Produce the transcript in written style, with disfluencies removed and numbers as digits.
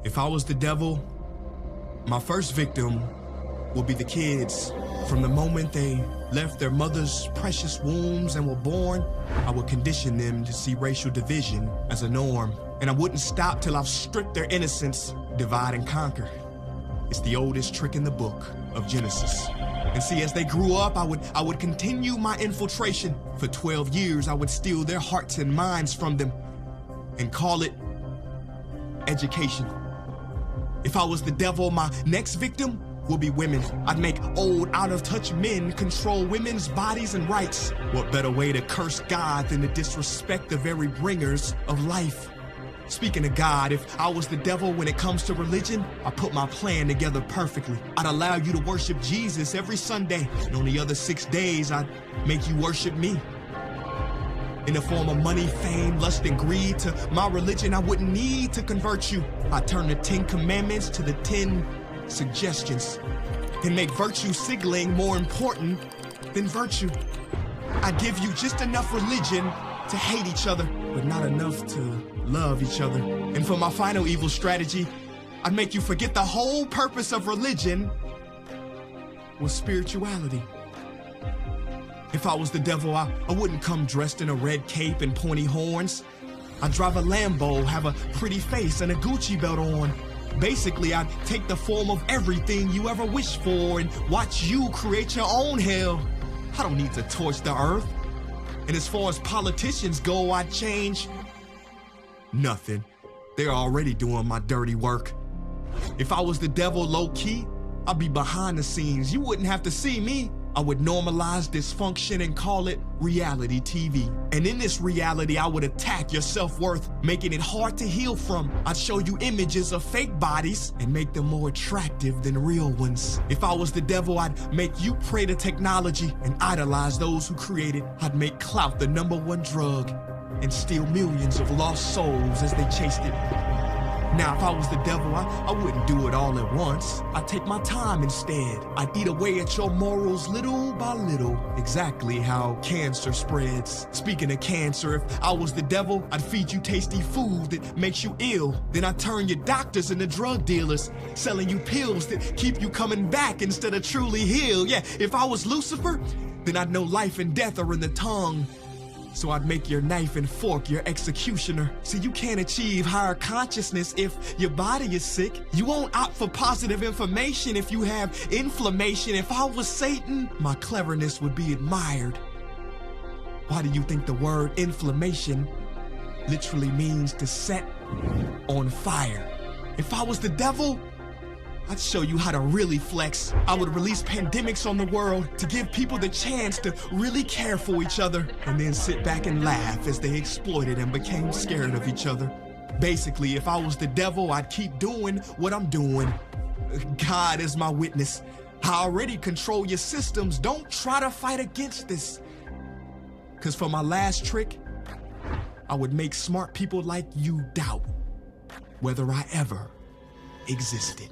If I was the devil, my first victim would be the kids. From the moment they left their mother's precious wombs and were born, I would condition them to see racial division as a norm. And I wouldn't stop till I've stripped their innocence, divide and conquer. It's the oldest trick in the book of Genesis. And see, as they grew up, I would continue my infiltration. For 12 years, I would steal their hearts and minds from them and call it education. If I was the devil, my next victim will be women. I'd make old, out-of-touch men control women's bodies and rights. What better way to curse God than to disrespect the very bringers of life? Speaking of God, if I was the devil when it comes to religion, I put my plan together perfectly. I'd allow you to worship Jesus every Sunday, and on the other 6 days, I'd make you worship me. In the form of money, fame, lust, and greed, to my religion, I wouldn't need to convert you. I'd turn the 10 commandments to the 10 suggestions and make virtue signaling more important than virtue. I'd give you just enough religion to hate each other, but not enough to love each other. And for my final evil strategy, I'd make you forget the whole purpose of religion was spirituality. If I was the devil, I wouldn't come dressed in a red cape and pointy horns. I'd drive a Lambo, have a pretty face and a Gucci belt on. Basically, I'd take the form of everything you ever wished for and watch you create your own hell. I don't need to torch the earth. And as far as politicians go, I'd change nothing. They're already doing my dirty work. If I was the devil low-key, I'd be behind the scenes. You wouldn't have to see me. I would normalize dysfunction and call it reality TV. And in this reality, I would attack your self-worth, making it hard to heal from. I'd show you images of fake bodies and make them more attractive than real ones. If I was the devil, I'd make you pray to technology and idolize those who create it. I'd make clout the #1 drug and steal millions of lost souls as they chased it. Now, if I was the devil, I wouldn't do it all at once. I'd take my time instead. I'd eat away at your morals little by little, exactly how cancer spreads. Speaking of cancer, if I was the devil, I'd feed you tasty food that makes you ill. Then I'd turn your doctors into drug dealers, selling you pills that keep you coming back instead of truly heal. Yeah, if I was Lucifer, then I'd know life and death are in the tongue. So I'd make your knife and fork your executioner. See, you can't achieve higher consciousness if your body is sick. You won't opt for positive information if you have inflammation. If I was Satan, my cleverness would be admired. Why do you think the word inflammation literally means to set on fire? If I was the devil, I'd show you how to really flex. I would release pandemics on the world to give people the chance to really care for each other and then sit back and laugh as they exploited and became scared of each other. Basically, if I was the devil, I'd keep doing what I'm doing. God is my witness. I already control your systems. Don't try to fight against this. Because for my last trick, I would make smart people like you doubt whether I ever existed.